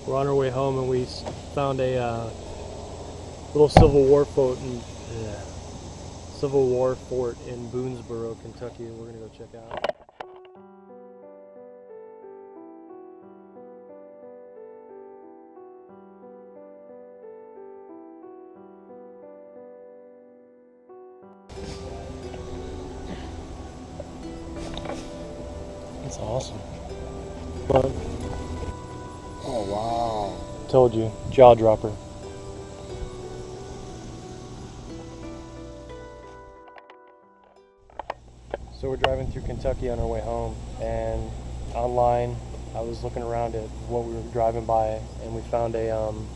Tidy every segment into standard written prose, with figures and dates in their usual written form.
We're on our way home and we found a little Civil War fort in Boonesborough, Kentucky, and we're gonna go check out. That's awesome. But, oh wow! Told you, jaw dropper. So we're driving through Kentucky on our way home, and online I was looking around at what we were driving by, and we found an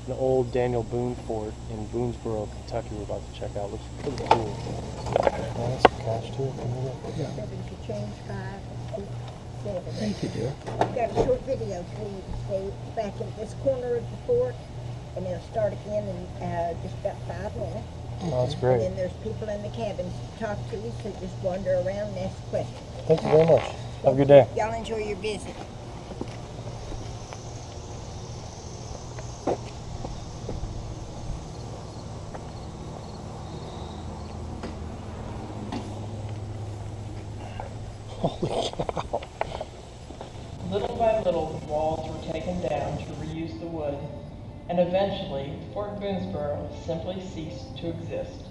old Daniel Boone fort in Boonesborough, Kentucky. We're about to check out. Looks pretty cool. That's some cash too. Yeah. 7 to change 5. 7. Thank you, dear. I've got a short video for you to see back in this corner of the fort, and it'll start again in just about 5 minutes. Oh, that's great. And then there's people in the cabins to talk to you, so just wander around and ask questions. Thank you very much. Have a good day. Y'all enjoy your visit. Holy cow. Little by little, the walls were taken down to reuse the wood, and eventually, Fort Boonesborough simply ceased to exist.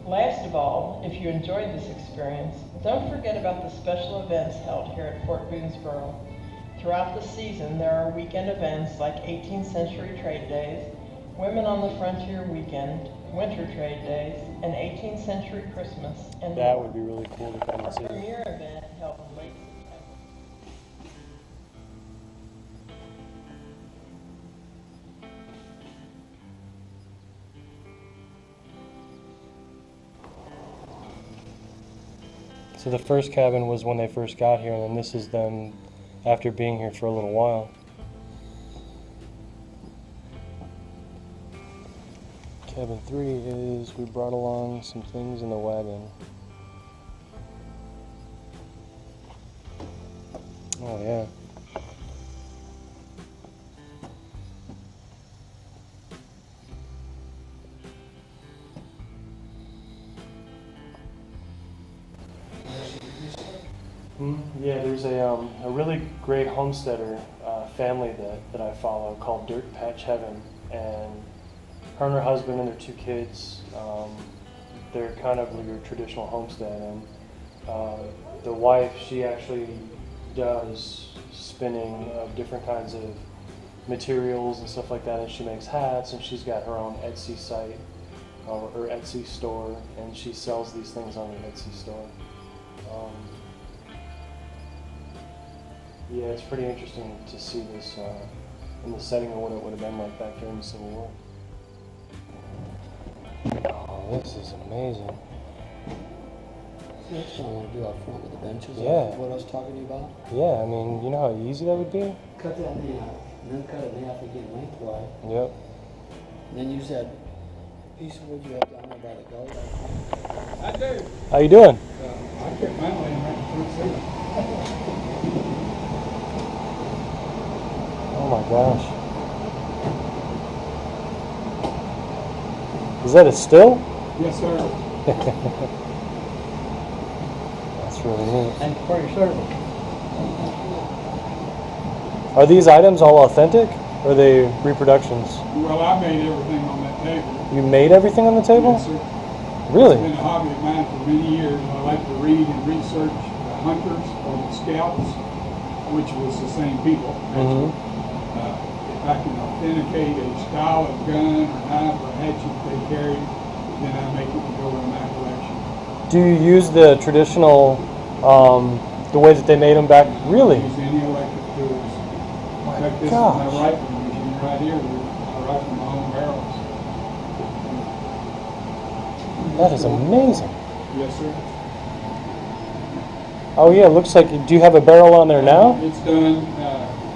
Last of all, if you enjoyed this experience, don't forget about the special events held here at Fort Boonesborough. Throughout the season, there are weekend events like 18th Century Trade Days, Women on the Frontier Weekend, Winter Trade Days, and 18th Century Christmas, and That more. would be really cool to come Our and see. premier event held in late September. So the first cabin was when they first got here, and then this is them after being here for a little while. Cabin 3 is we brought along some things in the wagon. Oh yeah. Yeah, there's a really great homesteader family that I follow called Dirtpatcheaven, and her and her husband and their 2 kids, they're kind of like your traditional homestead, and the wife, she actually does spinning of different kinds of materials and stuff like that, and she makes hats, and she's got her own Etsy site, or Etsy store, and she sells these things on the Etsy store. Yeah, it's pretty interesting to see this in the setting of what it would have been like back during the Civil War. Oh, this is amazing. That's what I want to do out front with the benches. Yeah. What I was talking to you about. Yeah, I mean, you know how easy that would be? Cut that in half, and then cut it in half again lengthwise. Yep. And then use that piece of wood you have down there by the gully. I do. How you doing? I kept mine laying right in front seat. Oh my gosh. Is that a still? Yes, sir. That's really neat. Thank you for your service. Are these items all authentic, or are they reproductions? Well, I made everything on that table. You made everything on the table? Yes, sir. Really? It's been a hobby of mine for many years. I like to read and research the hunters or the scouts, which was the same people. Actually. If I can authenticate a style of gun or knife or hatchet they carried, then I make it to go in my collection. Do you use the traditional, the way that they made them back? Really? Use any electric tools. My In fact, this gosh. is my rifle machine right here. I rifle my own barrels. That is amazing. Yes, sir. Oh yeah, it looks like, do you have a barrel on there now? It's done.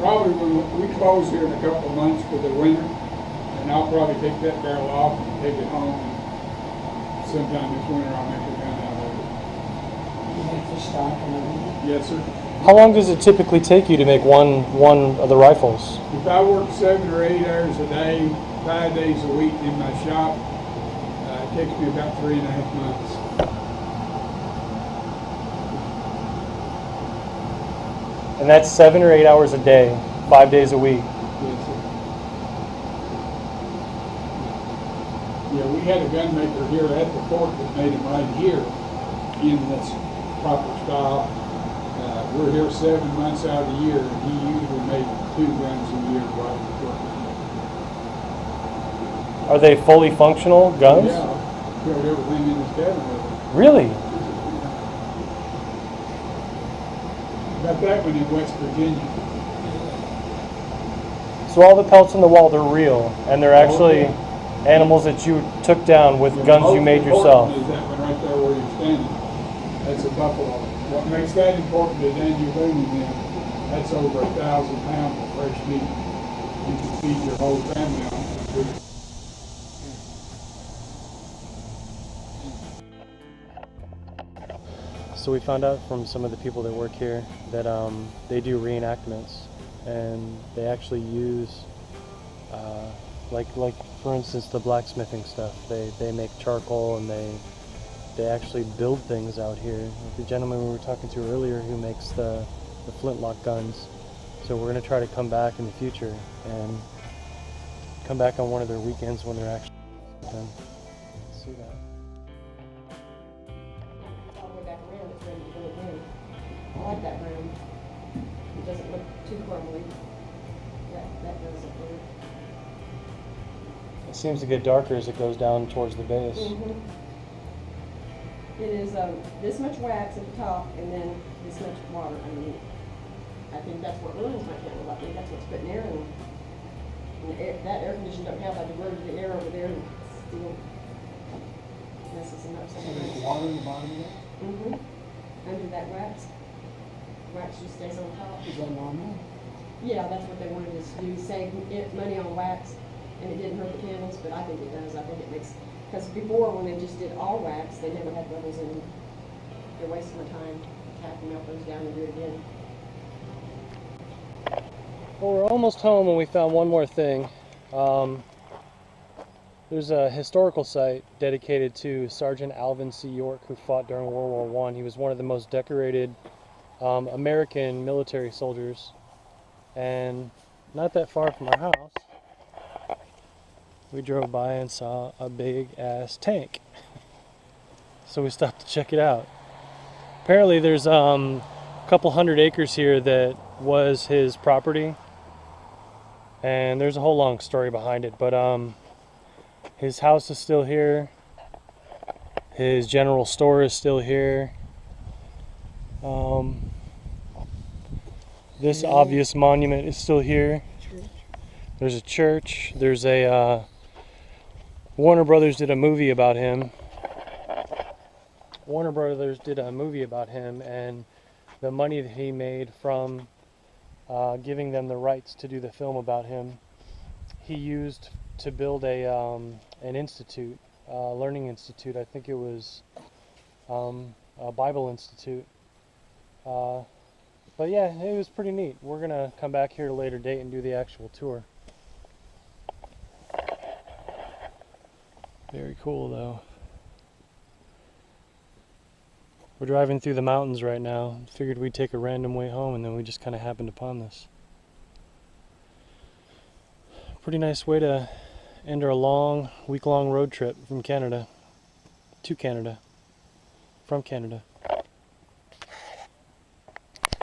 Probably we close here in a couple of months for the winter, and I'll probably take that barrel off and take it home. And sometime this winter I'll make a gun out of it. You make the stock and everything? Yes, sir. How long does it typically take you to make one of the rifles? If I work 7 or 8 hours a day, 5 days a week in my shop, it takes me about 3.5 months. And that's 7 or 8 hours a day, 5 days a week. Yes, sir. Yeah, we had a gun maker here at the fort that made them right here in this proper style. We're here 7 months out of the year, and he usually made 2 guns a year right at the fort. Are they fully functional guns? Yeah, killed everything in his cabin with them. Really? Got that one in West Virginia. So all the pelts in the wall, they're real, and they're actually animals that you took down with guns you made yourself. Is that one right there where you're standing? That's a buffalo. What makes that important is then you're looting them. That's over 1,000 pounds of fresh meat. You can feed your whole family on it. So we found out from some of the people that work here that they do reenactments, and they actually use, like for instance, the blacksmithing stuff. They make charcoal, and they actually build things out here. Like the gentleman we were talking to earlier who makes the flintlock guns. So we're going to try to come back in the future and come back on one of their weekends when they're actually done. Let's see that. All the way back around, it's ready to go again. I like that room. It doesn't look too crumbly. That does look good. It seems to get darker as it goes down towards the base. It is this much wax at the top and then this much water underneath. I think that's what ruins my candle. I think that's what's putting air in. And the air, that air conditioner don't have, I diverted the air over there and still messes them up. So there's water in the bottom of that? Under that wax. Wax just stays on top. Is that normal? Yeah, that's what they wanted us to do, save money on wax, and it didn't hurt the candles, but I think it does. I think it makes, because before when they just did all wax, they never had bubbles in them. They're wasting their time tapping melt those down and do it again. Well, we're almost home, and we found one more thing. There's a historical site dedicated to Sergeant Alvin C. York, who fought during World War I. He was one of the most decorated American military soldiers. And not that far from our house, we drove by and saw a big ass tank. So we stopped to check it out. Apparently there's a couple 100 acres here that was his property, and there's a whole long story behind it, but his house is still here, his general store is still here. This obvious monument is still here. There's a church. There's a Warner Brothers did a movie about him. Warner Brothers did a movie about him, and the money that he made from giving them the rights to do the film about him, he used to build an institute, a learning institute. I think it was a Bible institute. But yeah, it was pretty neat. We're gonna come back here at a later date and do the actual tour. Very cool though. We're driving through the mountains right now. Figured we'd take a random way home, and then we just kind of happened upon this. Pretty nice way to end our long, week-long road trip from Canada to Canada, from Canada.